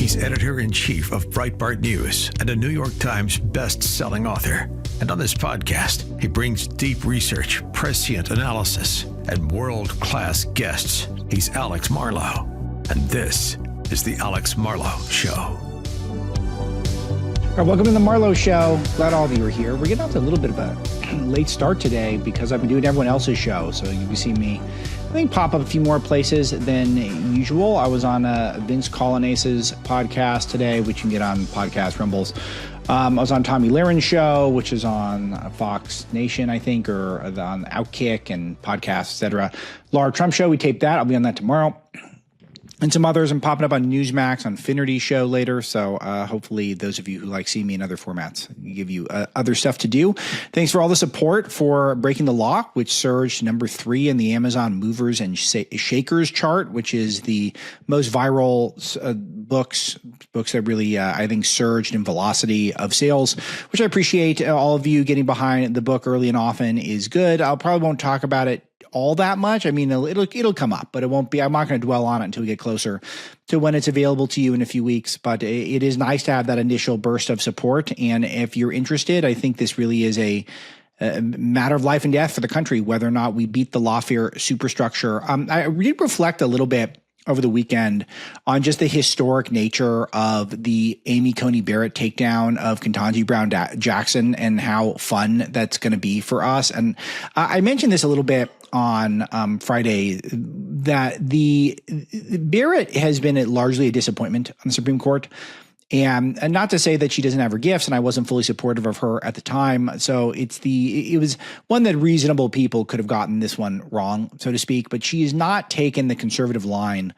He's editor-in-chief of Breitbart News and a New York Times best-selling author. And on this podcast, he brings deep research, prescient analysis, and world-class guests. He's Alex Marlow, and this is The Alex Marlow Show. All right, welcome to The Marlow Show. Glad all of you are here. We're getting off to a little bit of a late start today because I've been doing everyone else's show. So you can see me, I think, pop up a few more places than usual. I was on Vince Colonnase's podcast today, which you can get on Podcast Rumbles. I was on Tommy Lahren show, which is on Fox Nation, I think, or on Outkick and podcasts, etc. Laura Trump show, we taped that. I'll be on that tomorrow. And some others. I'm popping up on Newsmax on Finnerty show later. So hopefully those of you who like seeing me in other formats give you other stuff to do. Thanks for all the support for Breaking the Law, which surged number 3 in the Amazon Movers and Shakers chart, which is the most viral books that really, I think, surged in velocity of sales, which I appreciate. All of you getting behind the book early and often is good. I probably won't talk about it all that much. I mean, it'll come up, but it won't be, I'm not going to dwell on it until we get closer to when it's available to you in a few weeks. But it is nice to have that initial burst of support. And if you're interested, I think this really is a matter of life and death for the country, whether or not we beat the lawfare superstructure. I did reflect a little bit over the weekend on just the historic nature of the Amy Coney Barrett takedown of Ketanji Brown Jackson and how fun that's going to be for us. And I mentioned this a little bit on Friday, that the Barrett has been largely a disappointment on the Supreme Court. And not to say that she doesn't have her gifts, and I wasn't fully supportive of her at the time. So it was one that reasonable people could have gotten this one wrong, so to speak. But she has not taken the conservative line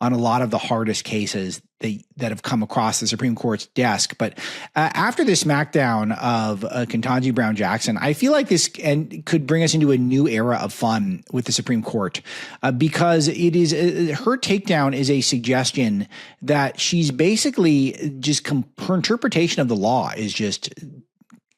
on a lot of the hardest cases that have come across the Supreme Court's desk. But after this smackdown of Ketanji Brown Jackson, I feel like this could bring us into a new era of fun with the Supreme Court because it is her takedown is a suggestion that she's basically just her interpretation of the law is just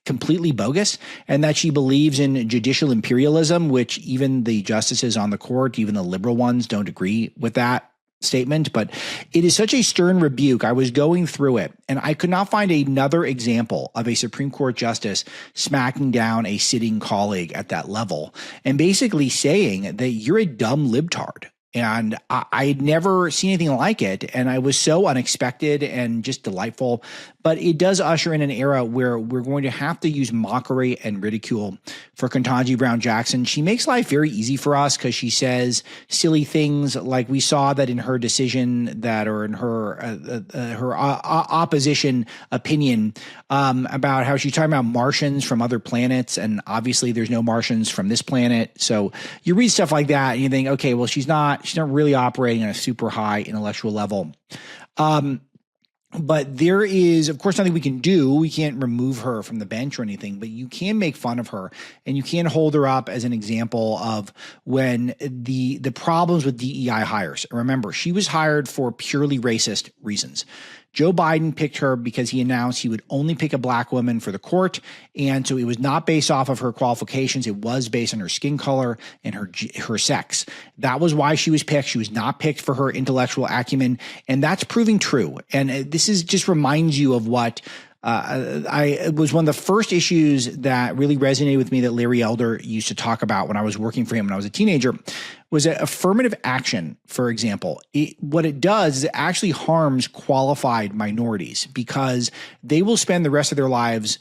completely bogus, and that she believes in judicial imperialism, which even the justices on the court, even the liberal ones, don't agree with that statement. But it is such a stern rebuke. I was going through it and I could not find another example of a Supreme Court justice smacking down a sitting colleague at that level and basically saying that you're a dumb libtard. And I had never seen anything like it. And I was so unexpected and just delightful. But it does usher in an era where we're going to have to use mockery and ridicule for Ketanji Brown Jackson. She makes life very easy for us because she says silly things like we saw that in her decision or in her opposition opinion about how she's talking about Martians from other planets. And obviously there's no Martians from this planet. So you read stuff like that and you think, okay, well, she's not really operating on a super high intellectual level. But there is, of course, nothing we can do. We can't remove her from the bench or anything, but you can make fun of her and you can hold her up as an example of when the problems with DEI hires. Remember, she was hired for purely racist reasons. Joe Biden picked her because he announced he would only pick a black woman for the court. And so it was not based off of her qualifications. It was based on her skin color and her sex. That was why she was picked. She was not picked for her intellectual acumen. And that's proving true. And this is just reminds you of what it was one of the first issues that really resonated with me that Larry Elder used to talk about when I was working for him when I was a teenager, was that affirmative action, for example. What it does is it actually harms qualified minorities because they will spend the rest of their lives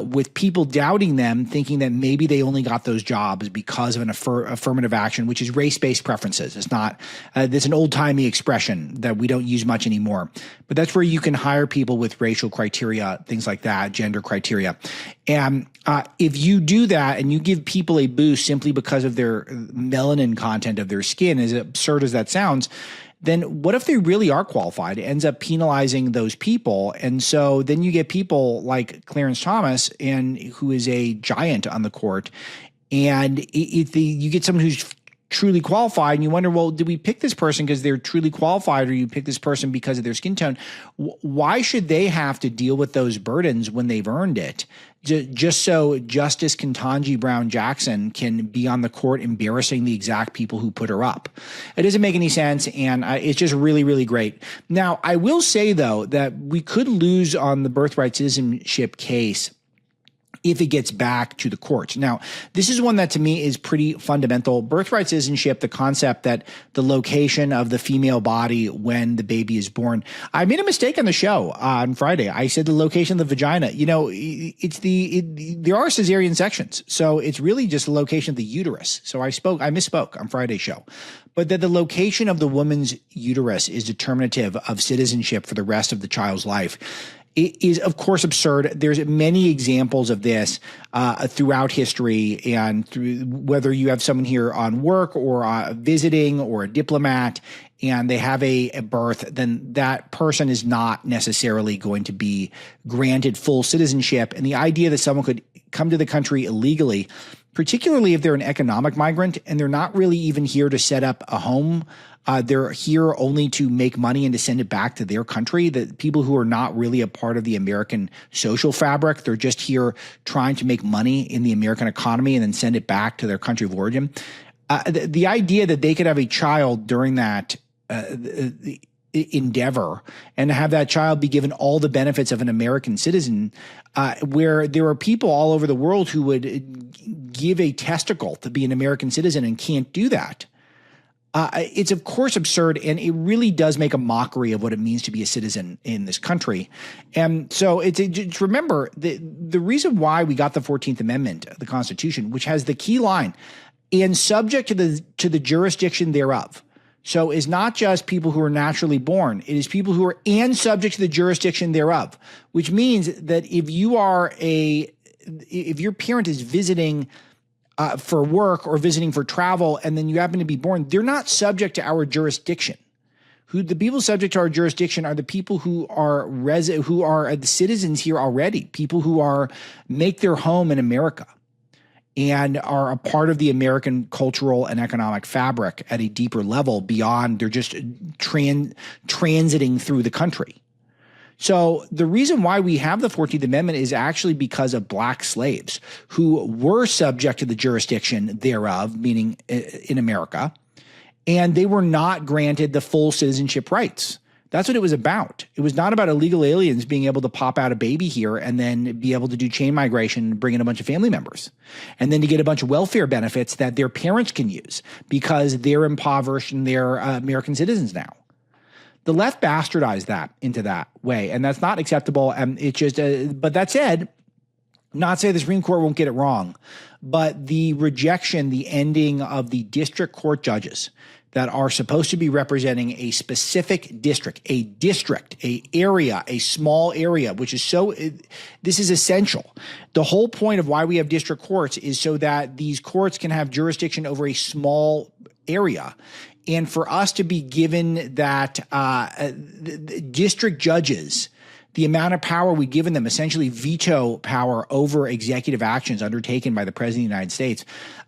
with people doubting them, thinking that maybe they only got those jobs because of an affirmative action, which is race-based preferences. It's not, it's an old-timey expression that we don't use much anymore. But that's where you can hire people with racial criteria, things like that, gender criteria. And if you do that and you give people a boost simply because of their melanin content of their skin, as absurd as that sounds, then what if they really are qualified? It ends up penalizing those people. And so then you get people like Clarence Thomas, who is a giant on the court. And you get someone who's truly qualified, and you wonder, well, did we pick this person because they're truly qualified, or you pick this person because of their skin tone? Why should they have to deal with those burdens when they've earned it? Just so Justice Ketanji Brown Jackson can be on the court embarrassing the exact people who put her up. It doesn't make any sense, and it's just really, really great. Now, I will say, though, that we could lose on the birthright citizenship case if it gets back to the courts. Now, this is one that to me is pretty fundamental. Birthright citizenship, the concept that the location of the female body when the baby is born. I made a mistake on the show on Friday. I said the location of the vagina. You know, there are cesarean sections, so it's really just the location of the uterus. So I misspoke on Friday's show. But that the location of the woman's uterus is determinative of citizenship for the rest of the child's life. It is, of course, absurd. There's many examples of this throughout history, and through whether you have someone here on work or visiting or a diplomat, and they have a birth, then that person is not necessarily going to be granted full citizenship. And the idea that someone could come to the country illegally, particularly if they're an economic migrant and they're not really even here to set up a home, they're here only to make money and to send it back to their country. The people who are not really a part of the American social fabric, they're just here trying to make money in the American economy and then send it back to their country of origin. The idea that they could have a child during that endeavor and have that child be given all the benefits of an American citizen, where there are people all over the world who would give a testicle to be an American citizen and can't do that. It's, of course, absurd, and it really does make a mockery of what it means to be a citizen in this country. And so it's remember, the reason why we got the 14th Amendment of the Constitution, which has the key line, and subject to the jurisdiction thereof. So it's not just people who are naturally born. It is people who are and subject to the jurisdiction thereof, which means that if your parent is visiting for work or visiting for travel, and then you happen to be born, they're not subject to our jurisdiction. The people subject to our jurisdiction are the people who are the citizens here already, people who make their home in America and are a part of the American cultural and economic fabric at a deeper level beyond they're just transiting through the country. So the reason why we have the 14th Amendment is actually because of black slaves who were subject to the jurisdiction thereof, meaning in America, and they were not granted the full citizenship rights. That's what it was about. It was not about illegal aliens being able to pop out a baby here and then be able to do chain migration and bring in a bunch of family members, and then to get a bunch of welfare benefits that their parents can use because they're impoverished and they're American citizens now. The left bastardized that into that way, and that's not acceptable. And it just, but that said, not say the Supreme Court won't get it wrong, but the rejection, the ending of the district court judges that are supposed to be representing a specific district, a area, a small area, which is this is essential. The whole point of why we have district courts is so that these courts can have jurisdiction over a small area. And for us to be given that district judges, the amount of power we've given them, essentially veto power over executive actions undertaken by the President of the United States,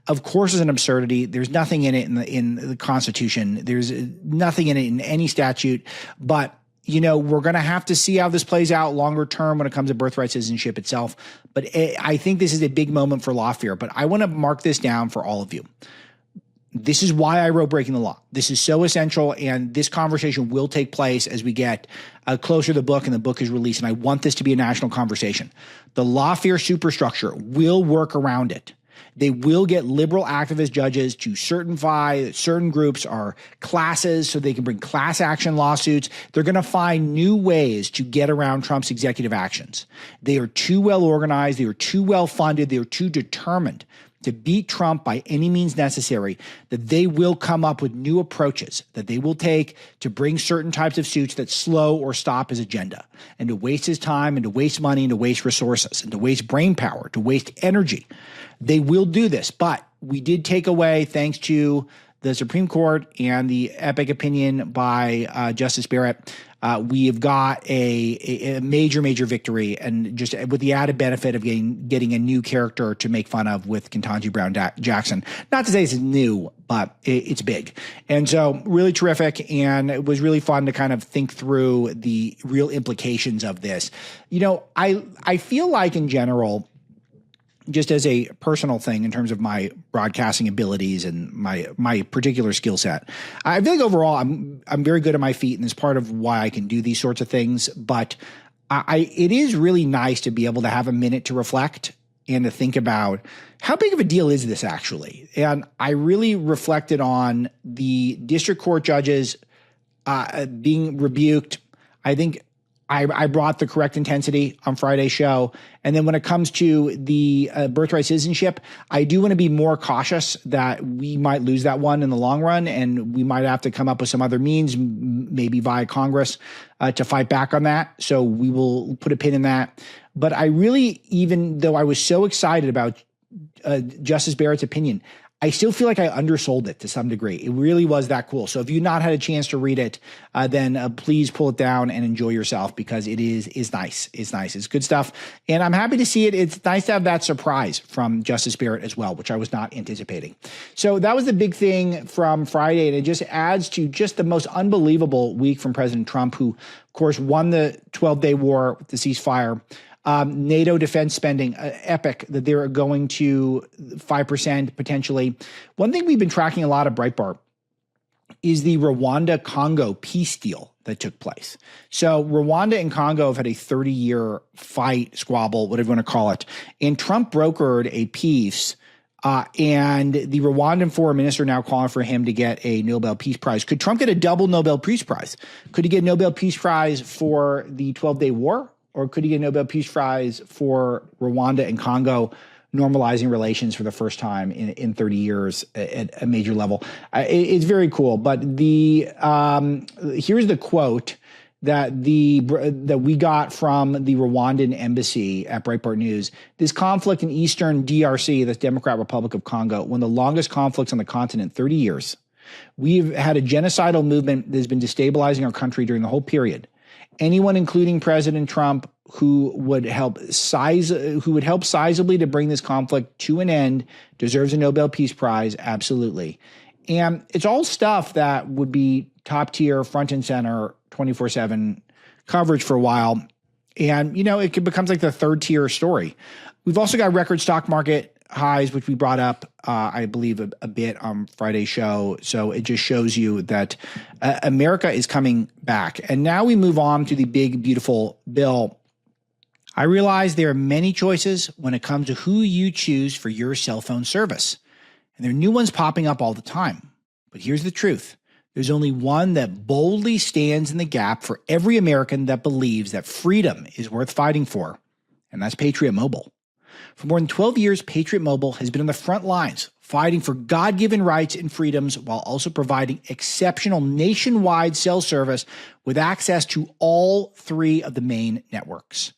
of course, is an absurdity. There's nothing in it in the Constitution. There's nothing in it in any statute. But, we're going to have to see how this plays out longer term when it comes to birthright citizenship itself. But I think this is a big moment for lawfare. But I want to mark this down for all of you. This is why I wrote Breaking the Law. This is so essential, and this conversation will take place as we get closer to the book and the book is released, and I want this to be a national conversation. The lawfare superstructure will work around it. They will get liberal activist judges to certify that certain groups are classes so they can bring class action lawsuits. They're going to find new ways to get around Trump's executive actions. They are too well organized. They are too well funded. They are too determined to beat Trump by any means necessary, that they will come up with new approaches that they will take to bring certain types of suits that slow or stop his agenda, and to waste his time and to waste money and to waste resources and to waste brain power, to waste energy. They will do this, but we did take away, thanks to the Supreme Court and the epic opinion by Justice Barrett, we have got a major, major victory, and just with the added benefit of getting a new character to make fun of with Ketanji Brown Jackson. Not to say it's new, but it's big. And so really terrific. And it was really fun to kind of think through the real implications of this. I feel like in general, just as a personal thing in terms of my broadcasting abilities and my particular skill set, I feel like overall I'm very good at my feet, and it's part of why I can do these sorts of things. But it is really nice to be able to have a minute to reflect and to think about how big of a deal is this actually. And I really reflected on the district court judges being rebuked. I think I brought the correct intensity on Friday's show. And then when it comes to the birthright citizenship, I do want to be more cautious that we might lose that one in the long run, and we might have to come up with some other means, maybe via Congress, to fight back on that. So we will put a pin in that. But I really, even though I was so excited about Justice Barrett's opinion, I still feel like I undersold it to some degree. It really was that cool. So if you've not had a chance to read it, then please pull it down and enjoy yourself, because it is nice. It's nice. It's good stuff. And I'm happy to see it. It's nice to have that surprise from Justice Barrett as well, which I was not anticipating. So that was the big thing from Friday. And it just adds to just the most unbelievable week from President Trump, who, of course, won the 12-day war with the ceasefire. NATO defense spending, epic, that they're going to 5% potentially. One thing we've been tracking a lot of Breitbart is the Rwanda-Congo peace deal that took place. So Rwanda and Congo have had a 30-year fight, squabble, whatever you want to call it. And Trump brokered a peace, and the Rwandan foreign minister now calling for him to get a Nobel Peace Prize. Could Trump get a double Nobel Peace Prize? Could he get a Nobel Peace Prize for the 12-day war? Or could he get a Nobel Peace Prize for Rwanda and Congo normalizing relations for the first time in 30 years at a major level? It's very cool. But here's the quote that we got from the Rwandan embassy at Breitbart News. This conflict in eastern DRC, the Democratic Republic of Congo, one of the longest conflicts on the continent, 30 years. We've had a genocidal movement that has been destabilizing our country during the whole period. Anyone, including President Trump, who would help sizably to bring this conflict to an end, deserves a Nobel Peace Prize, absolutely. And it's all stuff that would be top tier, front and center, 24/7 coverage for a while. And, it becomes like the third tier story. We've also got record stock market highs, which we brought up, I believe, a bit on Friday's show. So it just shows you that America is coming back. And now we move on to the big, beautiful bill. I realize there are many choices when it comes to who you choose for your cell phone service. And there are new ones popping up all the time. But here's the truth. There's only one that boldly stands in the gap for every American that believes that freedom is worth fighting for. And that's Patriot Mobile. For more than 12 years, Patriot Mobile has been on the front lines, fighting for God-given rights and freedoms while also providing exceptional nationwide cell service with access to all three of the main networks.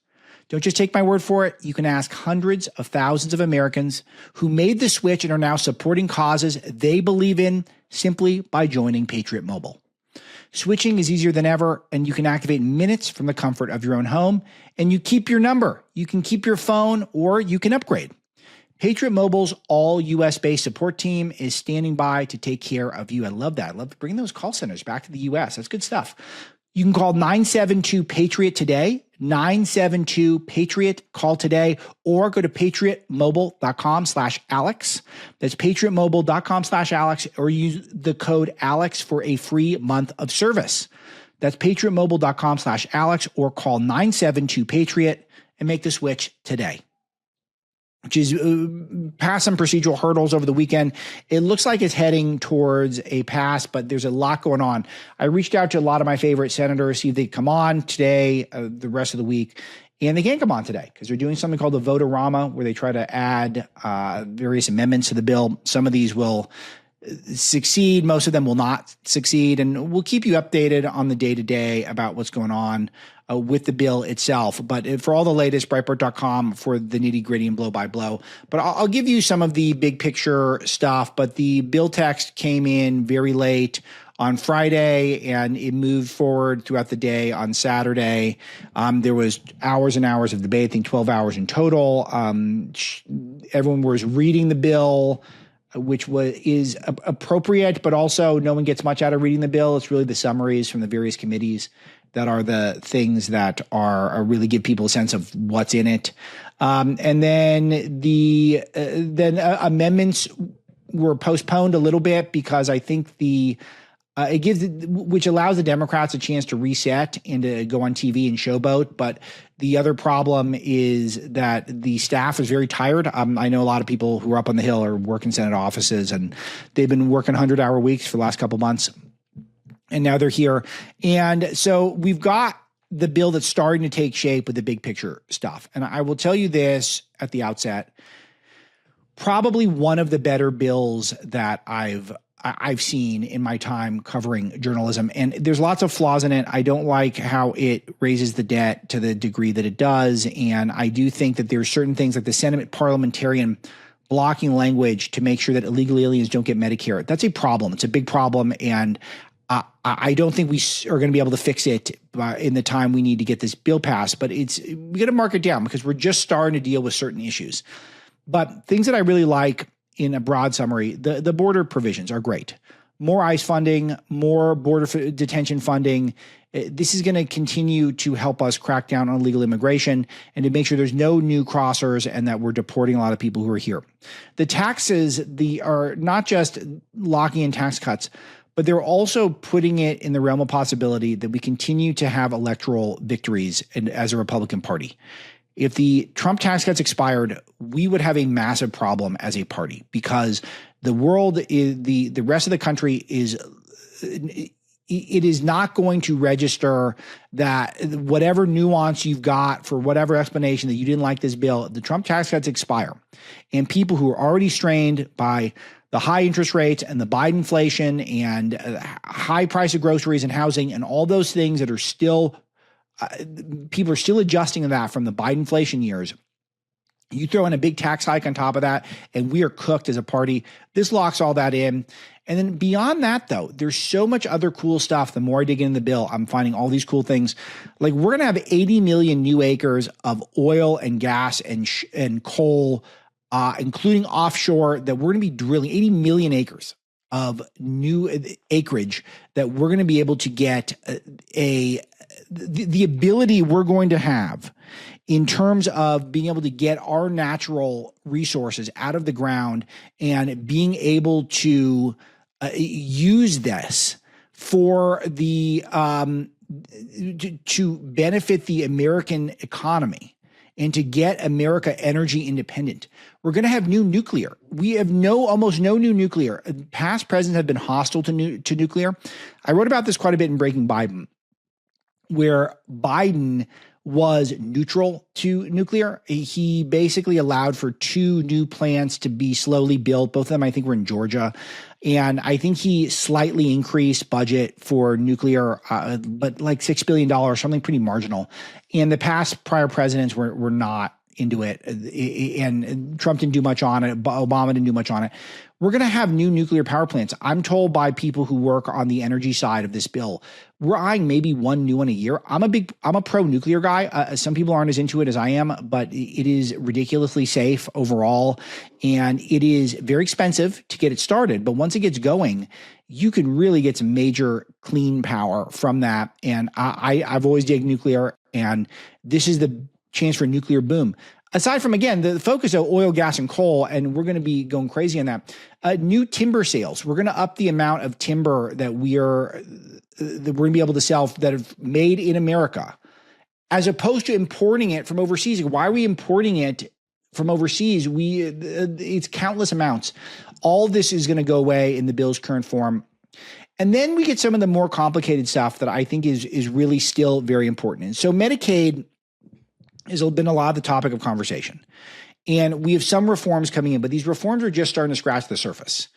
Don't just take my word for it. You can ask hundreds of thousands of Americans who made the switch and are now supporting causes they believe in simply by joining Patriot Mobile. Switching is easier than ever, and you can activate minutes from the comfort of your own home, and you keep your number. You can keep your phone, or you can upgrade. Patriot Mobile's all U.S.-based support team is standing by to take care of you. I love that. I love bringing those call centers back to the U.S. That's good stuff. You can call 972-PATRIOT today, 972-PATRIOT, call today, or go to patriotmobile.com/Alex. That's patriotmobile.com/Alex, or use the code Alex for a free month of service. That's patriotmobile.com/Alex, or call 972-PATRIOT and make the switch today. Which is past some procedural hurdles over the weekend. It looks like it's heading towards a pass, but there's a lot going on. I reached out to a lot of my favorite senators, see if they come on today, the rest of the week, and they can't come on today because they're doing something called the Vote-A-Rama, where they try to add various amendments to the bill. Some of these will succeed. Most of them will not succeed. And we'll keep you updated on the day-to-day about what's going on with the bill itself. But for all the latest, Breitbart.com for the nitty-gritty and blow-by-blow. But I'll give you some of the big-picture stuff. But the bill text came in very late on Friday, and it moved forward throughout the day on Saturday. There was hours and hours of debate, I think 12 hours in total. Everyone was reading the bill, which is appropriate, but also no one gets much out of reading the bill. It's really the summaries from the various committees that are the things that are really give people a sense of what's in it. And then amendments were postponed a little bit because I think which allows the Democrats a chance to reset and to go on TV and showboat. But the other problem is that the staff is very tired. I know a lot of people who are up on the Hill or work in Senate offices, and they've been working 100-hour weeks for the last couple months. And now they're here. And so we've got the bill that's starting to take shape with the big picture stuff. And I will tell you this at the outset, probably one of the better bills that I've seen in my time covering journalism. And there's lots of flaws in it. I don't like how it raises the debt to the degree that it does. And I do think that there's certain things like the Senate parliamentarian blocking language to make sure that illegal aliens don't get Medicare. That's a problem. It's a big problem. And I don't think we are going to be able to fix it in the time we need to get this bill passed, but we got to mark it down because we're just starting to deal with certain issues. But things that I really like in a broad summary, the border provisions are great. More ICE funding, more border detention funding. This is going to continue to help us crack down on illegal immigration and to make sure there's no new crossers and that we're deporting a lot of people who are here. The taxes, are not just locking in tax cuts, but they're also putting it in the realm of possibility that we continue to have electoral victories as a Republican Party. If the Trump tax cuts expired, we would have a massive problem as a party because the world is the rest of the country is it is not going to register that whatever nuance you've got for whatever explanation that you didn't like this bill, the Trump tax cuts expire, and people who are already strained by the high interest rates and the Biden inflation and high price of groceries and housing and all those things that are still people are still adjusting to that from the Biden inflation years. You throw in a big tax hike on top of that, and we are cooked as a party. This locks all that in. And then beyond that, though, there's so much other cool stuff. The more I dig into the bill, I'm finding all these cool things. Like we're going to have 80 million new acres of oil and gas and coal, including offshore, that we're going to be drilling 80 million acres of new acreage that we're going to be able to get the ability we're going to have in terms of being able to get our natural resources out of the ground and being able to use this for the to benefit the American economy and to get America energy independent. We're going to have new nuclear. We have almost no new nuclear. Past presidents have been hostile to nuclear. I wrote about this quite a bit in Breaking Biden, where Biden was neutral to nuclear. He basically allowed for 2 new plants to be slowly built. Both of them, I think, were in Georgia. And I think he slightly increased budget for nuclear, but like $6 billion, something pretty marginal. And the prior presidents were not into it. And Trump didn't do much on it. Obama didn't do much on it. We're going to have new nuclear power plants. I'm told by people who work on the energy side of this bill, we're eyeing maybe 1 new one a year. I'm a pro nuclear guy. Some people aren't as into it as I am, but it is ridiculously safe overall. And it is very expensive to get it started. But once it gets going, you can really get some major clean power from that. And I've always digged nuclear, and this is the chance for a nuclear boom. Aside from, again, the focus of oil, gas, and coal, and we're going to be going crazy on that. New timber sales. We're going to up the amount of timber that we're going to be able to sell that are made in America, as opposed to importing it from overseas. Why are we importing it from overseas? It's countless amounts. All this is going to go away in the bill's current form. And then we get some of the more complicated stuff that I think is really still very important. And so Medicaid has been a lot of the topic of conversation. And we have some reforms coming in, but these reforms are just starting to scratch the surface.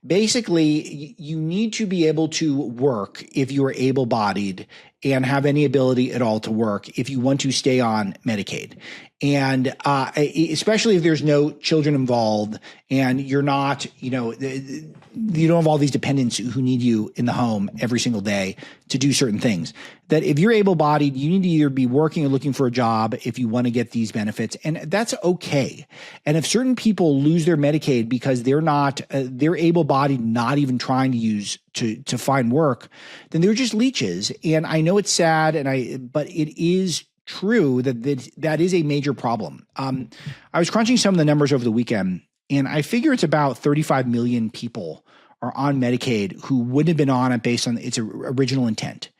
Basically, you need to be able to work if you are able-bodied and have any ability at all to work if you want to stay on Medicaid. And especially if there's no children involved and you're not, you don't have all these dependents who need you in the home every single day to do certain things. That if you're able-bodied, you need to either be working or looking for a job if you want to get these benefits. And that's okay. And if certain people lose their Medicaid because they're able-bodied, not even trying to find work, then they're just leeches. And I know it's sad, but it is true that is a major problem. I was crunching some of the numbers over the weekend, and I figure it's about 35 million people are on Medicaid who wouldn't have been on it based on its original intent.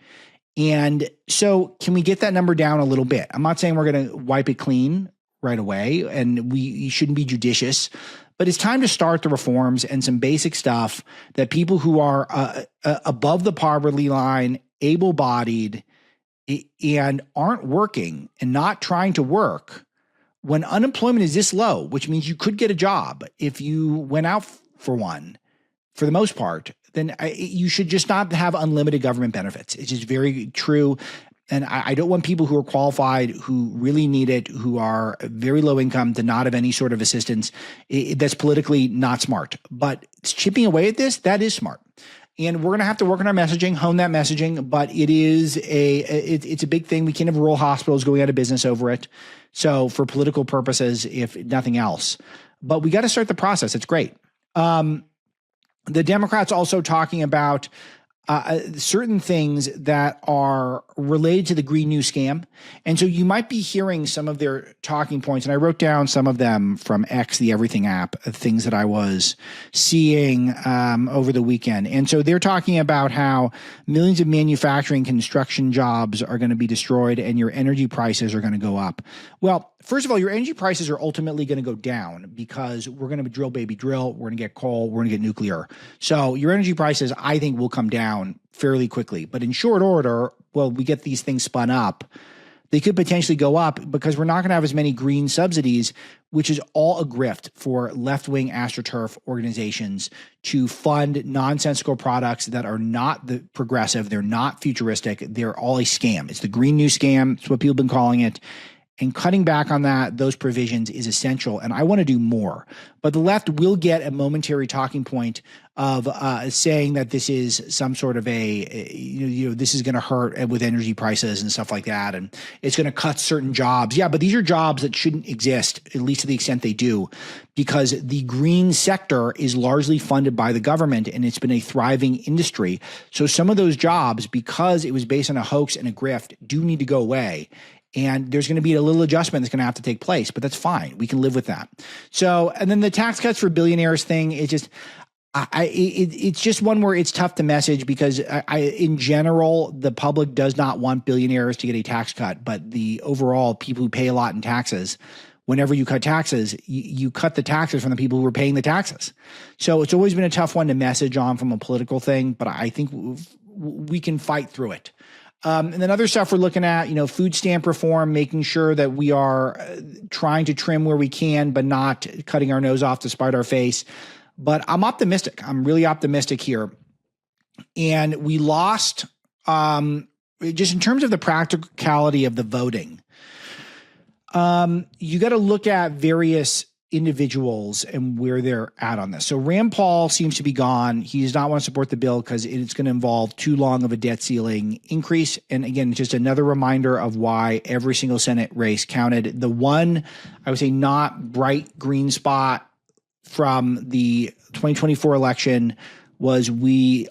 And so can we get that number down a little bit? I'm not saying we're going to wipe it clean right away, and we shouldn't be judicious, but it's time to start the reforms and some basic stuff that people who are above the poverty line, able-bodied, and aren't working and not trying to work when unemployment is this low, which means you could get a job if you went out for one, for the most part, then you should just not have unlimited government benefits. It's just very true. And I don't want people who are qualified, who really need it, who are very low income to not have any sort of assistance. That's politically not smart. But chipping away at this, that is smart. And we're going to have to work on our messaging, hone that messaging, but it's a big thing. We can't have rural hospitals going out of business over it. So for political purposes, if nothing else, but we got to start the process. It's great. The Democrats also talking about certain things that are related to the Green New Scam. And so you might be hearing some of their talking points. And I wrote down some of them from X, the Everything app, things that I was seeing over the weekend. And so they're talking about how millions of manufacturing construction jobs are going to be destroyed and your energy prices are going to go up. Well, first of all, your energy prices are ultimately going to go down because we're going to drill, baby, drill. We're going to get coal. We're going to get nuclear. So your energy prices, I think, will come down fairly quickly. But in short order, well, we get these things spun up. They could potentially go up because we're not going to have as many green subsidies, which is all a grift for left-wing astroturf organizations to fund nonsensical products that are not the progressive. They're not futuristic. They're all a scam. It's the Green New Scam. It's what people have been calling it. And cutting back on those provisions is essential. And I want to do more. But the left will get a momentary talking point of saying that this is some sort of this is going to hurt with energy prices and stuff like that. And it's going to cut certain jobs. Yeah, but these are jobs that shouldn't exist, at least to the extent they do, because the green sector is largely funded by the government and it's been a thriving industry. So some of those jobs, because it was based on a hoax and a grift, do need to go away. And there's going to be a little adjustment that's going to have to take place, but that's fine. We can live with that. So, and then the tax cuts for billionaires thing, it's just one where it's tough to message because in general, the public does not want billionaires to get a tax cut, but the overall people who pay a lot in taxes, whenever you cut taxes, you cut the taxes from the people who are paying the taxes. So it's always been a tough one to message on from a political thing, but I think we can fight through it. And then other stuff we're looking at, food stamp reform, making sure that we are trying to trim where we can, but not cutting our nose off to spite our face. But I'm optimistic. I'm really optimistic here. And we lost, just in terms of the practicality of the voting, you got to look at various individuals and where they're at on this. So Rand Paul seems to be gone. He does not want to support the bill because it's going to involve too long of a debt ceiling increase. And again, just another reminder of why every single Senate race counted. The one, I would say, not bright green spot from the 2024 election was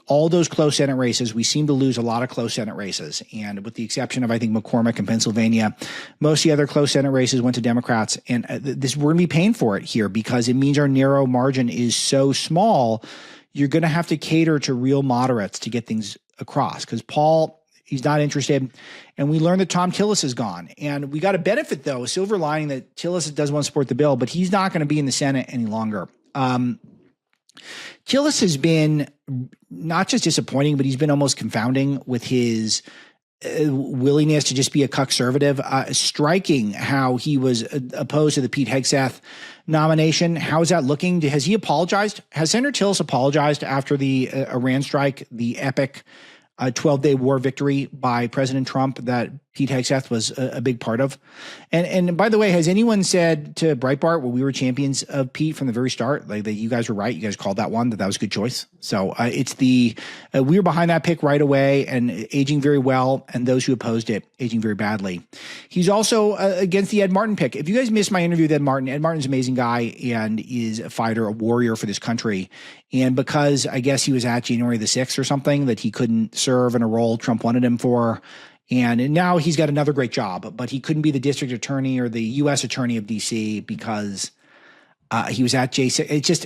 all those close Senate races, we seem to lose a lot of close Senate races. And with the exception of, I think, McCormick in Pennsylvania, most of the other close Senate races went to Democrats. And we're going to be paying for it here because it means our narrow margin is so small. You're going to have to cater to real moderates to get things across because Paul, he's not interested. And we learned that Tom Tillis is gone. And we got a benefit, though, a silver lining that Tillis does want to support the bill, but he's not going to be in the Senate any longer. Tillis has been not just disappointing, but he's been almost confounding with his willingness to just be a conservative. Striking how he was opposed to the Pete Hegseth nomination. How is that looking? Has he apologized? Has Senator Tillis apologized after the Iran strike, the epic 12-day war victory by President Trump that Pete Hegseth was a big part of. And by the way, has anyone said to Breitbart, well, we were champions of Pete from the very start, like that you guys were right. You guys called that one, that was a good choice. So we were behind that pick right away and aging very well. And those who opposed it, aging very badly. He's also against the Ed Martin pick. If you guys missed my interview with Ed Martin's an amazing guy and is a fighter, a warrior for this country. And because I guess he was at January the 6th or something that he couldn't serve in a role Trump wanted him for. And now he's got another great job, but he couldn't be the district attorney or the U.S. attorney of D.C. because he was at J6. It's just,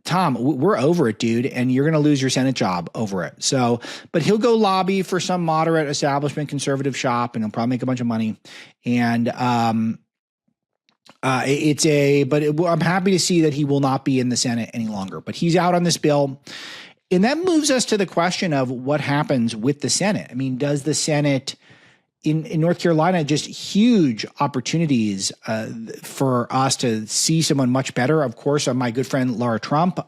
Tom, we're over it, dude, and you're going to lose your Senate job over it. So, but he'll go lobby for some moderate establishment conservative shop, and he'll probably make a bunch of money. And I'm happy to see that he will not be in the Senate any longer, but he's out on this bill. And that moves us to the question of what happens with the Senate. I mean, does the Senate in North Carolina, just huge opportunities for us to see someone much better. Of course, my good friend Laura Trump,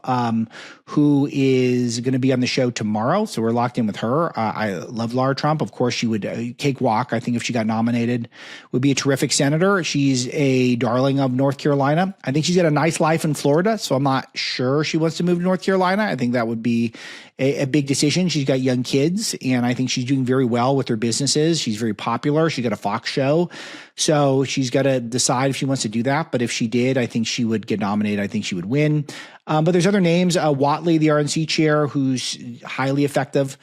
who is going to be on the show tomorrow. So we're locked in with her. I love Laura Trump. Of course, she would cakewalk. I think if she got nominated, would be a terrific senator. She's a darling of North Carolina. I think she's got a nice life in Florida. So I'm not sure she wants to move to North Carolina. I think that would be a big decision. She's got young kids, and I think she's doing very well with her businesses. She's very popular. She's got a Fox show. So she's got to decide if she wants to do that. But if she did, I think she would get nominated. I think she would win. But there's other names. Whatley, the RNC chair, who's highly effective.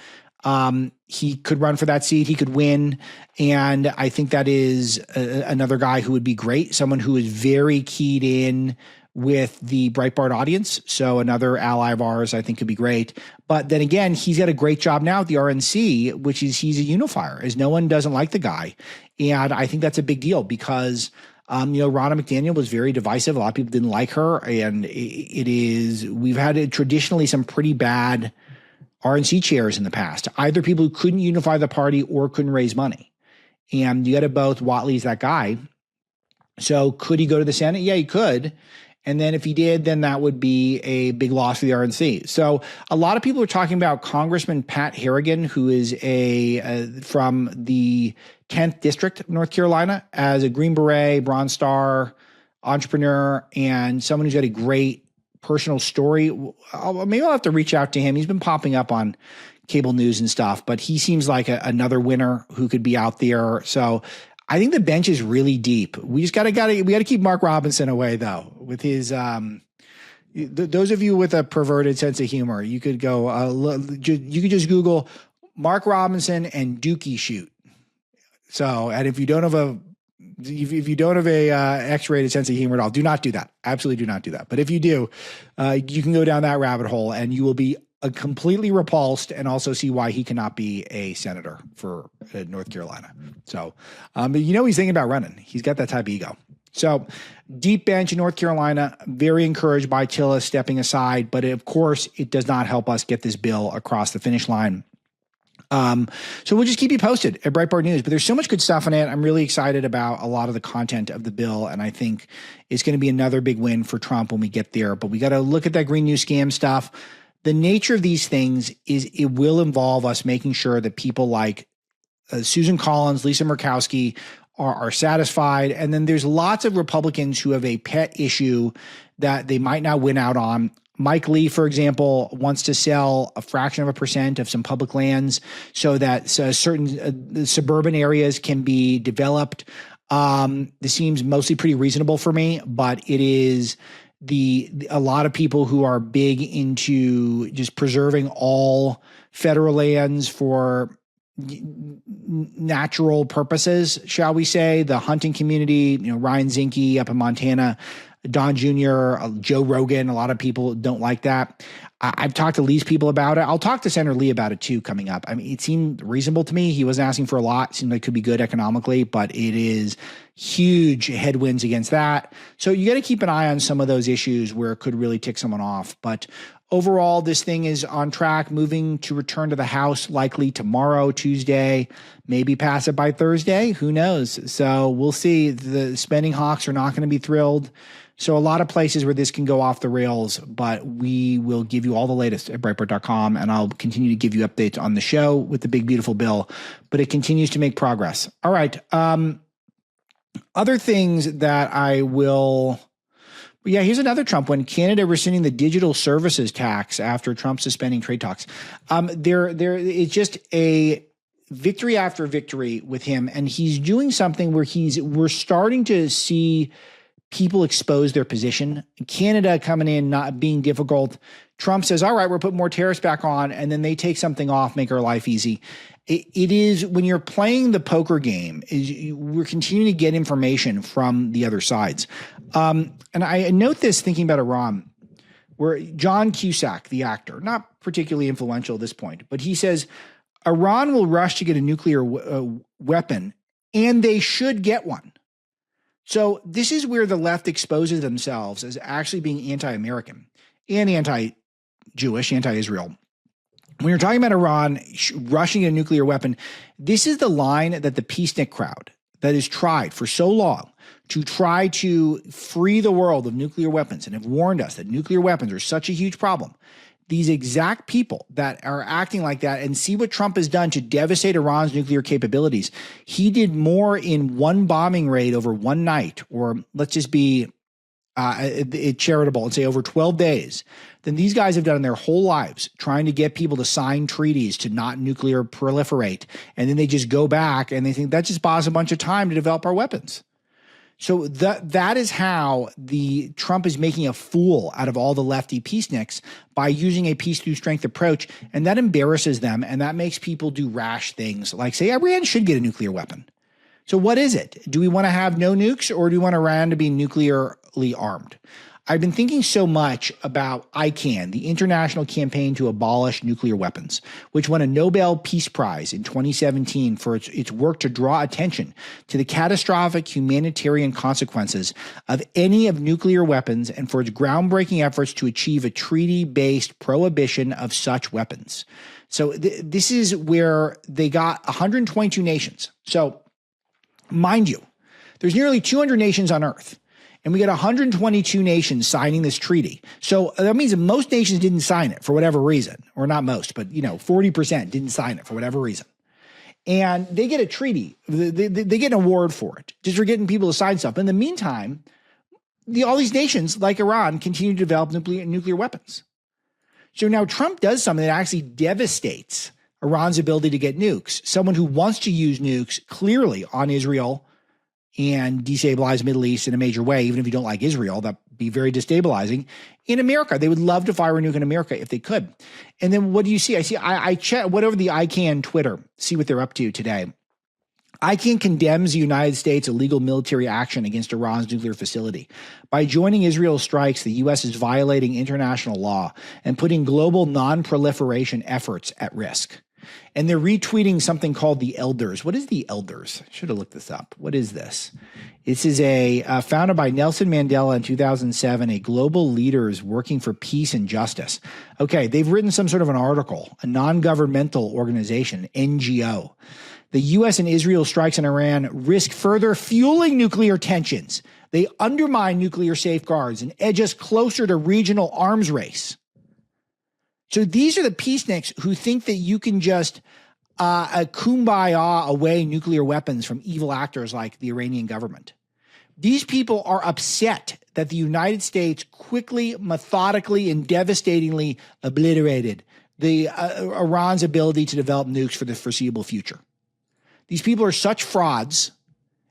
He could run for that seat. He could win. And I think that is another guy who would be great. Someone who is very keyed in with the Breitbart audience. So another ally of ours, I think, could be great. But then again, he's got a great job now at the RNC, which is he's a unifier, as no one doesn't like the guy. And I think that's a big deal because, Ronna McDaniel was very divisive. A lot of people didn't like her. And we've had traditionally some pretty bad RNC chairs in the past, either people who couldn't unify the party or couldn't raise money. And you got to both. Whatley's that guy. So could he go to the Senate? Yeah, he could. And then if he did, then that would be a big loss for the RNC. So a lot of people are talking about Congressman Pat Harrigan, who is from the 10th District of North Carolina, as a Green Beret, Bronze Star entrepreneur, and someone who's got a great personal story. Maybe I'll have to reach out to him. He's been popping up on cable news and stuff, but he seems like another winner who could be out there. So I think the bench is really deep. We just got to keep Mark Robinson away though. With his, those of you with a perverted sense of humor, you could go, you could just Google Mark Robinson and Dookie shoot. So, and if you don't have a X-rated sense of humor at all, do not do that. Absolutely do not do that. But if you do, you can go down that rabbit hole and you will be completely repulsed and also see why he cannot be a senator for North Carolina. So, he's thinking about running. He's got that type of ego. So deep bench in North Carolina, very encouraged by Tillis stepping aside, but of course it does not help us get this bill across the finish line. So we'll just keep you posted at Breitbart News, but there's so much good stuff in it. I'm really excited about a lot of the content of the bill, and I think it's going to be another big win for Trump when we get there, but we got to look at that Green New Scam stuff. The nature of these things is it will involve us making sure that people like Susan Collins, Lisa Murkowski are satisfied. And then there's lots of Republicans who have a pet issue that they might not win out on. Mike Lee, for example, wants to sell a fraction of a percent of some public lands so that certain suburban areas can be developed. This seems mostly pretty reasonable for me, but it is a lot of people who are big into just preserving all federal lands for natural purposes, shall we say. The hunting community, Ryan Zinke up in Montana, Don Jr., Joe Rogan, a lot of people don't like that. I've talked to Lee's people about it. I'll talk to Senator Lee about it too coming up. I mean, it seemed reasonable to me. He wasn't asking for a lot. It seemed like it could be good economically, but it is huge headwinds against that. So you got to keep an eye on some of those issues where it could really tick someone off. But overall, this thing is on track, moving to return to the House likely tomorrow, Tuesday, maybe pass it by Thursday. Who knows? So we'll see. The spending hawks are not going to be thrilled. So a lot of places where this can go off the rails, but we will give you all the latest at Breitbart.com, and I'll continue to give you updates on the show with the big, beautiful bill, but it continues to make progress. All right. Other things that I will... Yeah, here's another Trump one. Canada rescinding the digital services tax after Trump suspending trade talks. It's just a victory after victory with him, and he's doing something where we're starting to see people expose their position. Canada coming in, not being difficult. Trump says, all right, we're putting more tariffs back on, and then they take something off, make our life easy. It is when you're playing the poker game, we're continuing to get information from the other sides. And I note this thinking about Iran, where John Cusack, the actor, not particularly influential at this point, but he says, Iran will rush to get a nuclear weapon, and they should get one. So this is where the left exposes themselves as actually being anti-American and anti-Jewish, anti-Israel. When you're talking about Iran rushing a nuclear weapon, this is the line that the peacenik crowd that has tried for so long to try to free the world of nuclear weapons and have warned us that nuclear weapons are such a huge problem. These exact people that are acting like that, and see what Trump has done to devastate Iran's nuclear capabilities. He did more in one bombing raid over one night, or let's just be charitable and say over 12 days, than these guys have done in their whole lives, trying to get people to sign treaties to not nuclear proliferate. And then they just go back and they think that just buys a bunch of time to develop our weapons. So that is how Trump is making a fool out of all the lefty peaceniks by using a peace through strength approach. And that embarrasses them. And that makes people do rash things like say Iran should get a nuclear weapon. So what is it? Do we want to have no nukes, or do we want Iran to be nuclearly armed? I've been thinking so much about ICAN, the International Campaign to Abolish Nuclear Weapons, which won a Nobel Peace Prize in 2017 for its work to draw attention to the catastrophic humanitarian consequences of any of nuclear weapons and for its groundbreaking efforts to achieve a treaty-based prohibition of such weapons. So this is where they got 122 nations. So mind you, there's nearly 200 nations on Earth. And we got 122 nations signing this treaty. So that means that most nations didn't sign it for whatever reason, or not most, but 40% didn't sign it for whatever reason. And they get a treaty. They get an award for it, just for getting people to sign stuff. In the meantime, all these nations like Iran continue to develop nuclear weapons. So now Trump does something that actually devastates Iran's ability to get nukes. Someone who wants to use nukes clearly on Israel and destabilize the Middle East in a major way, even if you don't like Israel, that'd be very destabilizing. In America, they would love to fire a nuke in America if they could. And then what do you see? I went over the ICAN Twitter, see what they're up to today. ICAN condemns the United States' illegal military action against Iran's nuclear facility. By joining Israel's strikes, the U.S. is violating international law and putting global non-proliferation efforts at risk. And they're retweeting something called the Elders. What is the Elders? I should have looked this up. What is this? This is founded by Nelson Mandela in 2007, a global leaders working for peace and justice. Okay, they've written some sort of an article, a non-governmental organization, NGO. The U.S. and Israel strikes on Iran risk further fueling nuclear tensions. They undermine nuclear safeguards and edge us closer to regional arms race. So these are the peaceniks who think that you can just kumbaya away nuclear weapons from evil actors like the Iranian government. These people are upset that the United States quickly, methodically, and devastatingly obliterated Iran's ability to develop nukes for the foreseeable future. These people are such frauds,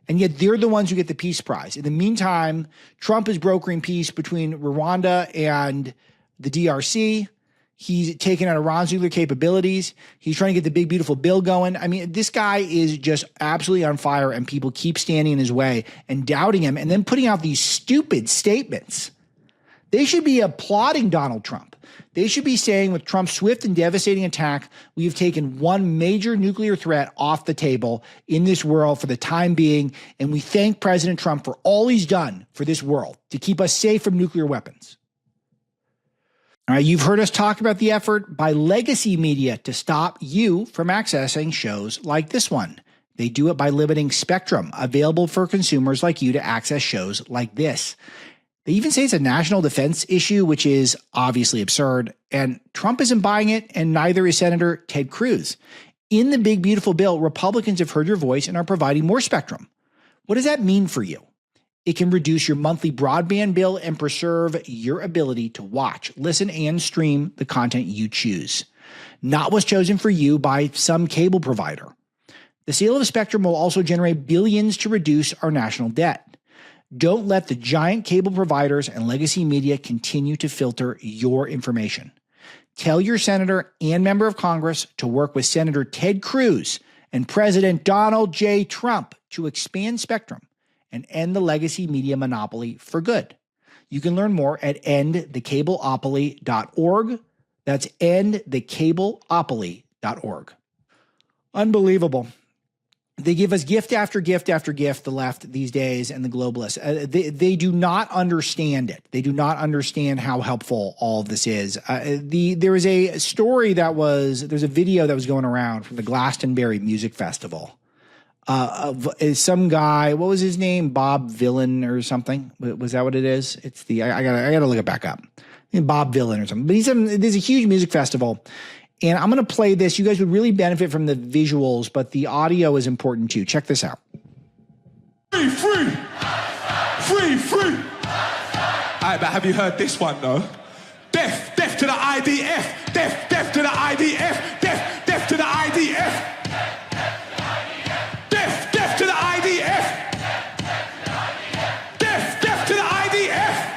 and yet they're the ones who get the Peace Prize. In the meantime, Trump is brokering peace between Rwanda and the DRC. He's taken out Iran's nuclear capabilities. He's trying to get the big, beautiful bill going. I mean, this guy is just absolutely on fire, and people keep standing in his way and doubting him and then putting out these stupid statements. They should be applauding Donald Trump. They should be saying, with Trump's swift and devastating attack, we have taken one major nuclear threat off the table in this world for the time being, and we thank President Trump for all he's done for this world to keep us safe from nuclear weapons. All right, you've heard us talk about the effort by legacy media to stop you from accessing shows like this one. They do it by limiting spectrum available for consumers like you to access shows like this. They even say it's a national defense issue, which is obviously absurd. And Trump isn't buying it, and neither is Senator Ted Cruz. In the big, beautiful bill, Republicans have heard your voice and are providing more spectrum. What does that mean for you? It can reduce your monthly broadband bill and preserve your ability to watch, listen, and stream the content you choose. Not what's chosen for you by some cable provider. The sale of spectrum will also generate billions to reduce our national debt. Don't let the giant cable providers and legacy media continue to filter your information. Tell your senator and member of Congress to work with Senator Ted Cruz and President Donald J. Trump to expand spectrum and end the legacy media monopoly for good. You can learn more at endthecableopoly.org. That's endthecableopoly.org. Unbelievable. They give us gift after gift after gift, the left these days and the globalists. They do not understand it. They do not understand how helpful all of this is. There was a story there's a video that was going around from the Glastonbury Music Festival of some guy, what was his name? Bob Villain or something. Was that what it is? It's I gotta look it back up. Bob Villain or something. But there's a huge music festival. And I'm going to play this. You guys would really benefit from the visuals, but the audio is important too. Check this out. Free, free. Free, free. All right, but have you heard this one, though? Death, death to the IDF. Death, death to the IDF. Death, death to the IDF. Death, death to the IDF. Death, death to the IDF.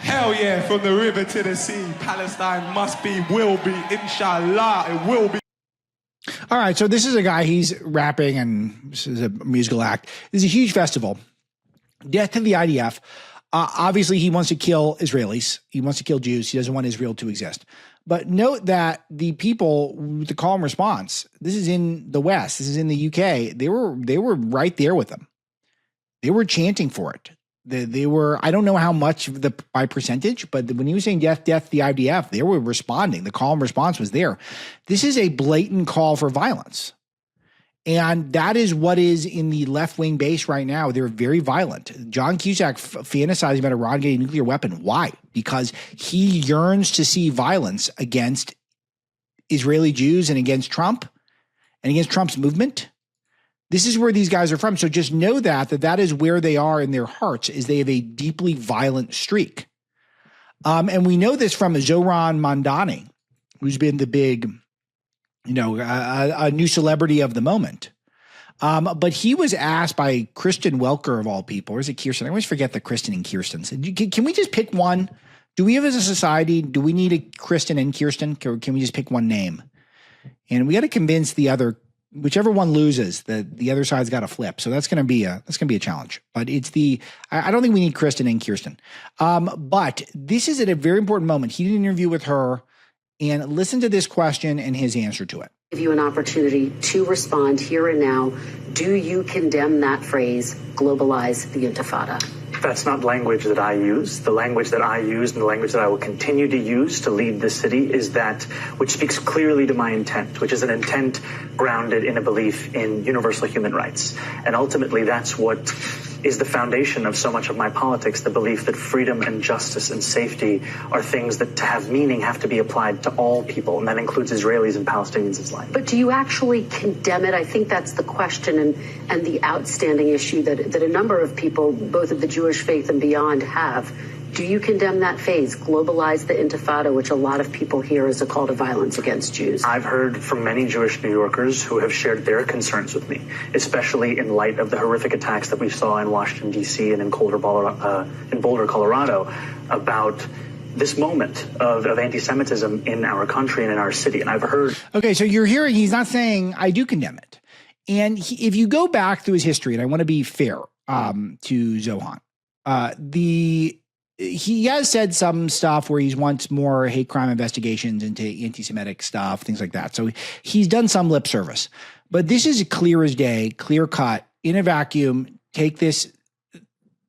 Hell yeah, from the river to the sea, Palestine must be, will be, inshallah, it will be. All right, so this is a guy, he's rapping, and this is a musical act. This is a huge festival. Death to the IDF. Obviously, he wants to kill Israelis. He wants to kill Jews. He doesn't want Israel to exist. But note that the people, the call and response, this is in the West, this is in the UK, they were right there with them. They were chanting for it. They were, I don't know how much by percentage, but when he was saying death, death, the IDF, they were responding. The call and response was there. This is a blatant call for violence. And that is what is in the left-wing base right now. They're very violent. John Cusack fantasizing about Iran getting a nuclear weapon. Why? Because he yearns to see violence against Israeli Jews and against Trump and against Trump's movement. This is where these guys are from. So just know that is where they are in their hearts, is they have a deeply violent streak. And we know this from Zohran Mamdani, who's been the big, a new celebrity of the moment. But he was asked by Kristen Welker, of all people, or is it Kirsten? I always forget the Kristen and Kirsten. Can we just pick one? Do we have, as a society, do we need a Kristen and Kirsten? Or can we just pick one name? And we got to convince the other, whichever one loses, the other side's got to flip. So that's going to be a challenge. But I don't think we need Kristen and Kirsten. But this is at a very important moment. He did an interview with her, and listen to this question and his answer to it. Give you an opportunity to respond here and now. Do you condemn that phrase, globalize the Intifada? That's not language that I use. The language that I use and the language that I will continue to use to lead this city is that which speaks clearly to my intent, which is an intent grounded in a belief in universal human rights. And ultimately, that's what is the foundation of so much of my politics, the belief that freedom and justice and safety are things that, to have meaning, have to be applied to all people, and that includes Israelis and Palestinians alike. But do you actually condemn it? I think that's the question and the outstanding issue that a number of people, both of the Jewish faith and beyond, have. Do you condemn that phase, globalize the Intifada, which a lot of people hear as a call to violence against Jews? I've heard from many Jewish New Yorkers who have shared their concerns with me, especially in light of the horrific attacks that we saw in Washington, D.C. and in Boulder, Colorado, about this moment of anti-Semitism in our country and in our city. And I've heard... Okay, so you're hearing he's not saying, I do condemn it. And if you go back through his history, and I want to be fair to Zohan, he has said some stuff where he's wants more hate crime investigations into anti-Semitic stuff, things like that. So he's done some lip service. But this is clear as day, clear cut, in a vacuum. Take this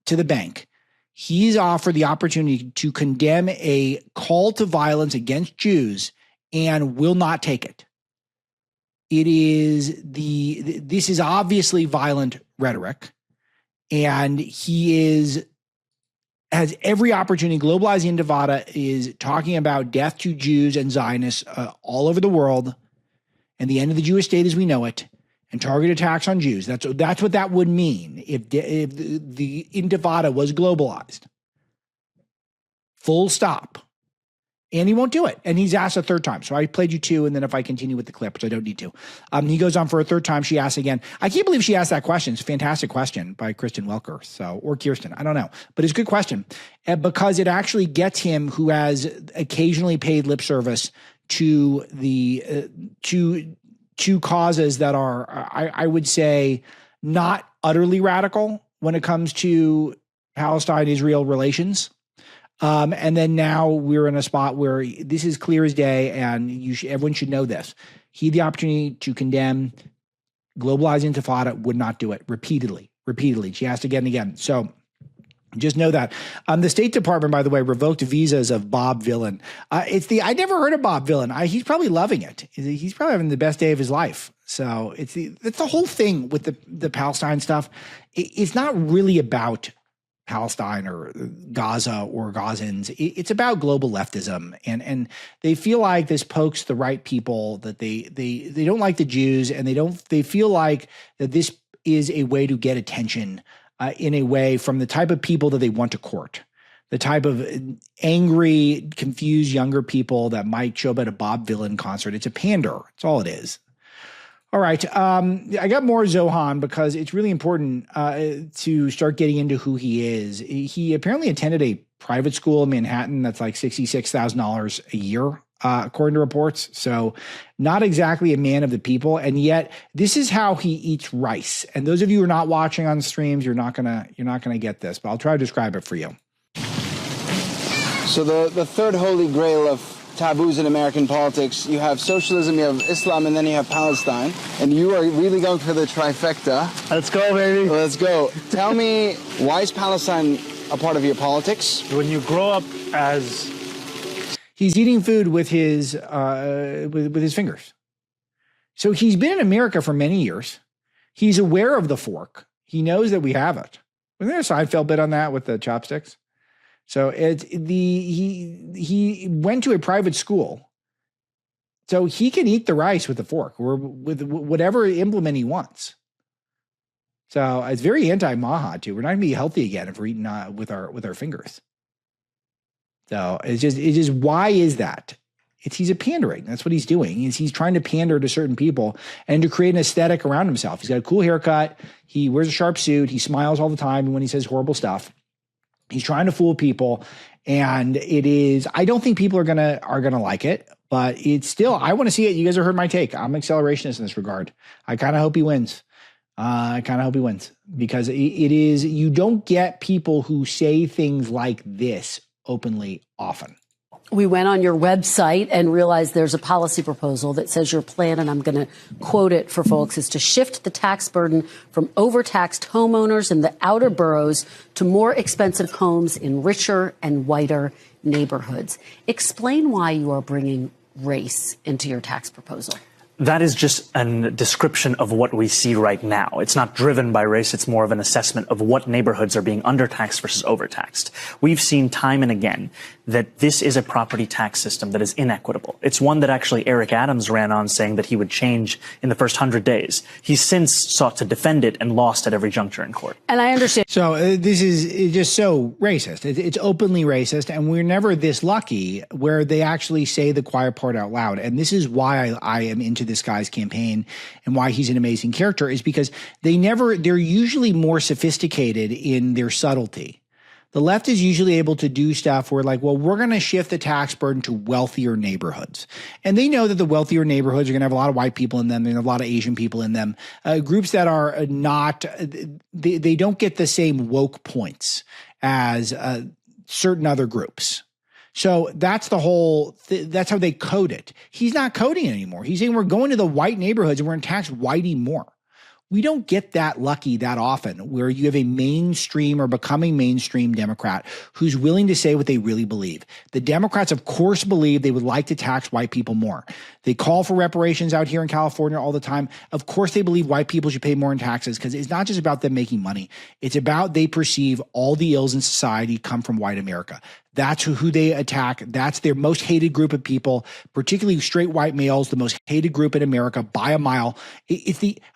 to the bank. He's offered the opportunity to condemn a call to violence against Jews and will not take it. This is obviously violent rhetoric, and he is has every opportunity. Globalizing Intifada is talking about death to Jews and Zionists all over the world and the end of the Jewish state as we know it, and target attacks on Jews. That's what that would mean if the Intifada was globalized. Full stop. And he won't do it. And he's asked a third time. So I played you two, and then if I continue with the clip, which I don't need to, he goes on for a third time. She asks again. I can't believe she asked that question. It's a fantastic question by Kristen Welker, or Kirsten. I don't know. But it's a good question because it actually gets him, who has occasionally paid lip service to the to causes that are, I would say, not utterly radical when it comes to Palestine-Israel relations. And then now we're in a spot where this is clear as day, and everyone should know this. He had the opportunity to condemn globalizing Intifada, would not do it repeatedly. She asked again and again. So just know that. The State Department, by the way, revoked visas of Bob Villan. I never heard of Bob Villan. He's probably loving it. He's probably having the best day of his life. So it's the whole thing with the Palestine stuff. It's not really about Palestine or Gaza or Gazans. It's about global leftism, and they feel like this pokes the right people, that they don't like the Jews, and they feel like that this is a way to get attention in a way from the type of people that they want to court, the type of angry, confused younger people that might show up at a Bob Villan concert. It's a pander. That's all it is. All right. I got more Zohan because it's really important to start getting into who he is. He apparently attended a private school in Manhattan that's like $66,000 a year, according to reports. So not exactly a man of the people. And yet this is how he eats rice. And those of you who are not watching on streams, you're not gonna get this, but I'll try to describe it for you. So the third holy grail of taboos in American politics, you have socialism, you have Islam, and then you have Palestine. And you are really going for the trifecta. Let's go, baby. Let's go. Tell me, why is Palestine a part of your politics? When you grow up as... He's eating food with his with his fingers. So he's been in America for many years. He's aware of the fork. He knows that we have it. Wasn't there a Seinfeld bit on that with the chopsticks? So he went to a private school, so he can eat the rice with a fork or with whatever implement he wants. So it's very anti-Maha too. We're not going to be healthy again if we're eating with our fingers. So it's just why is that? He's a pandering. That's what he's doing. He's trying to pander to certain people and to create an aesthetic around himself. He's got a cool haircut. He wears a sharp suit. He smiles all the time when he says horrible stuff. He's trying to fool people, and I don't think people are gonna like it, but it's still, I want to see it. You guys have heard my take. I'm an accelerationist in this regard. I kind of hope he wins. Because it is, you don't get people who say things like this openly often. We went on your website and realized there's a policy proposal that says your plan, and I'm going to quote it for folks, is to shift the tax burden from overtaxed homeowners in the outer boroughs to more expensive homes in richer and whiter neighborhoods. Explain why you are bringing race into your tax proposal. That is just a description of what we see right now. It's not driven by race. It's more of an assessment of what neighborhoods are being undertaxed versus overtaxed. We've seen time and again that this is a property tax system that is inequitable. It's one that actually Eric Adams ran on saying that he would change in the first 100 days. He's since sought to defend it and lost at every juncture in court. And I understand. So this is just so racist. It's openly racist, and we're never this lucky where they actually say the quiet part out loud. And this is why I am into this guy's campaign and why he's an amazing character, is because they're usually more sophisticated in their subtlety. The left is usually able to do stuff where, like, well, we're going to shift the tax burden to wealthier neighborhoods. And they know that the wealthier neighborhoods are going to have a lot of white people in them. They're going to have a lot of Asian people in them. Groups that are not, they don't get the same woke points as certain other groups. So that's the whole, that's how they code it. He's not coding it anymore. He's saying we're going to the white neighborhoods and we're going to tax whitey more. We don't get that lucky that often where you have a mainstream or becoming mainstream Democrat who's willing to say what they really believe. The Democrats, of course, believe they would like to tax white people more. They call for reparations out here in California all the time. Of course, they believe white people should pay more in taxes because it's not just about them making money. It's about they perceive all the ills in society come from white America. That's who they attack. That's their most hated group of people, particularly straight white males, the most hated group in America by a mile.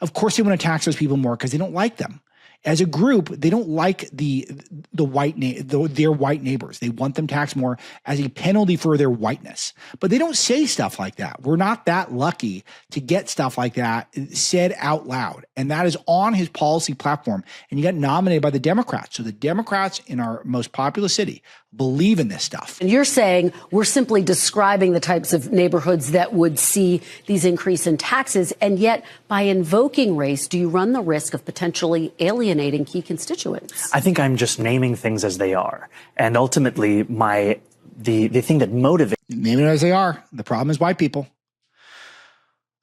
Of course, they want to tax those people more because they don't like them. As a group, they don't like their white neighbors. They want them taxed more as a penalty for their whiteness. But they don't say stuff like that. We're not that lucky to get stuff like that said out loud. And that is on his policy platform. And you got nominated by the Democrats. So the Democrats in our most populous city believe in this stuff. And you're saying we're simply describing the types of neighborhoods that would see these increase in taxes. And yet, by invoking race, do you run the risk of potentially alienating key constituents? I think I'm just naming things as they are. And ultimately, the thing that motivates... Naming it as they are. The problem is white people.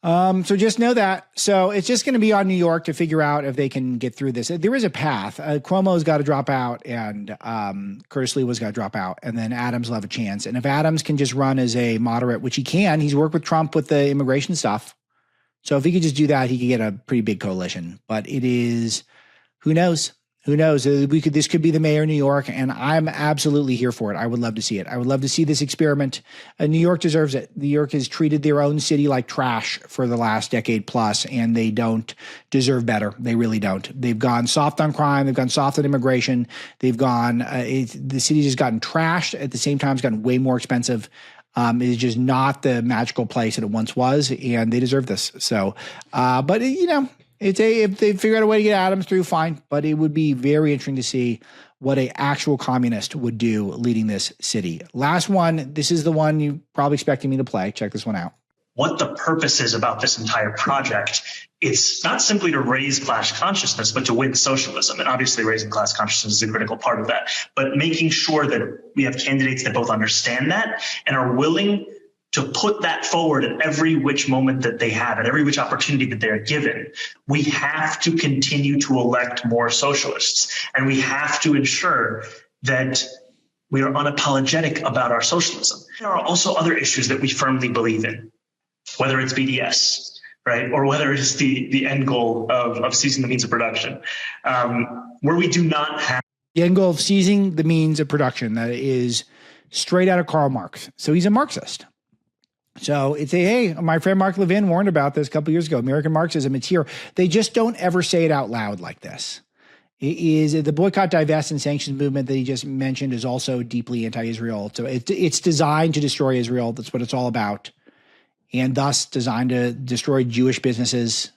So just know that. So it's just going to be on New York to figure out if they can get through this. There is a path. Cuomo's got to drop out, and Curtis Lewa's got to drop out, and then Adams will have a chance. And if Adams can just run as a moderate, which he can, he's worked with Trump with the immigration stuff. So if he could just do that, he could get a pretty big coalition. But it is, who knows? Who knows? This could be the mayor of New York, and I'm absolutely here for it. I would love to see it. I would love to see this experiment. New York deserves it. New York has treated their own city like trash for the last decade plus, and they don't deserve better. They really don't. They've gone soft on crime. They've gone soft on immigration. They've gone, the city's just gotten trashed. At the same time, it's gotten way more expensive. It is just not the magical place that it once was, and they deserve this. So, but if they figure out a way to get Adams through, fine. But it would be very interesting to see what an actual communist would do leading this city. Last one. This is the one you probably expecting me to play. Check this one out. What the purpose is about this entire project, it's not simply to raise class consciousness, but to win socialism. And obviously raising class consciousness is a critical part of that. But making sure that we have candidates that both understand that and are willing to put that forward at every which moment that they have, at every which opportunity that they're given. We have to continue to elect more socialists, and we have to ensure that we are unapologetic about our socialism. There are also other issues that we firmly believe in, whether it's BDS, right, or whether it's the end goal of seizing the means of production, where we do not have... The end goal of seizing the means of production, that is straight out of Karl Marx. So he's a Marxist. So it's hey, my friend Mark Levin warned about this a couple years ago. American Marxism, it's here. They just don't ever say it out loud like this. It is the boycott, divest, and sanctions movement that he just mentioned is also deeply anti-Israel. So it's designed to destroy Israel. That's what it's all about, and thus designed to destroy Jewish businesses.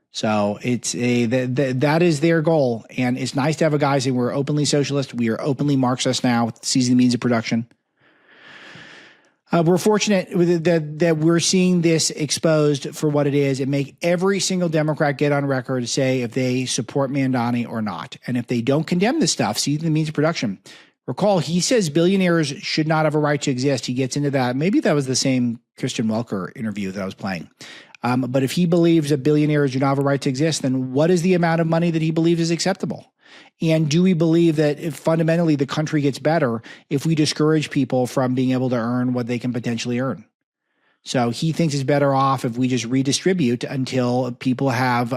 So that is their goal, and it's nice to have a guy saying we're openly socialist, we are openly Marxist now, seizing the means of production. We're fortunate that we're seeing this exposed for what it is and make every single Democrat get on record to say if they support Mandani or not. And if they don't condemn this stuff, see the means of production. Recall, he says billionaires should not have a right to exist. He gets into that. Maybe that was the same Christian Welker interview that I was playing. But if he believes that billionaires do not have a right to exist, then what is the amount of money that he believes is acceptable? And do we believe that if fundamentally the country gets better if we discourage people from being able to earn what they can potentially earn? So he thinks it's better off if we just redistribute until people have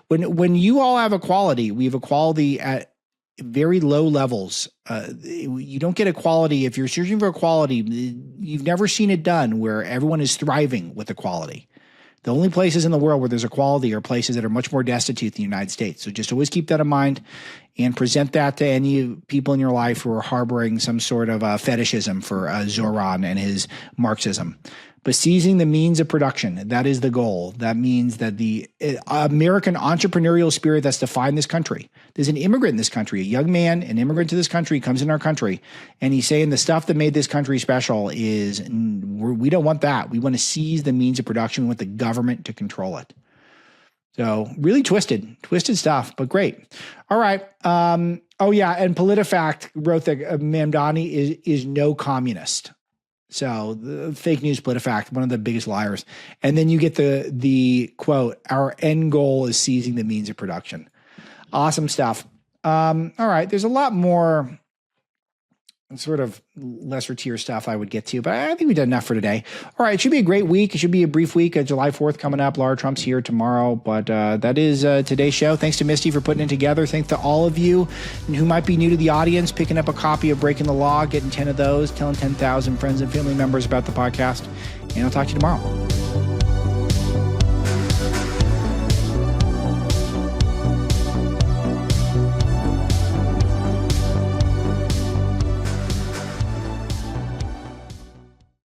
when you all have equality, we have equality at very low levels. You don't get equality if you're searching for equality. You've never seen it done where everyone is thriving with equality. The only places in the world where there's equality are places that are much more destitute than the United States. So just always keep that in mind and present that to any people in your life who are harboring some sort of fetishism for Zoran and his Marxism. But seizing the means of production, that is the goal. That means that the American entrepreneurial spirit that's defined this country. There's an immigrant in this country, a young man, an immigrant to this country, comes in our country, and he's saying the stuff that made this country special is, we don't want that. We want to seize the means of production. We want the government to control it. So really twisted stuff, but great. All right. Oh yeah, and PolitiFact wrote that Mamdani is no communist. So the fake news, PolitiFact, one of the biggest liars. And then you get the quote, our end goal is seizing the means of production. Awesome stuff. All right. There's a lot more sort of lesser tier stuff I would get to, but I think we've done enough for today. All right. It should be a great week. It should be a brief week. July 4th coming up. Laura Trump's here tomorrow, but that is today's show. Thanks to Misty for putting it together. Thanks to all of you who might be new to the audience, picking up a copy of Breaking the Law, getting 10 of those, telling 10,000 friends and family members about the podcast. And I'll talk to you tomorrow.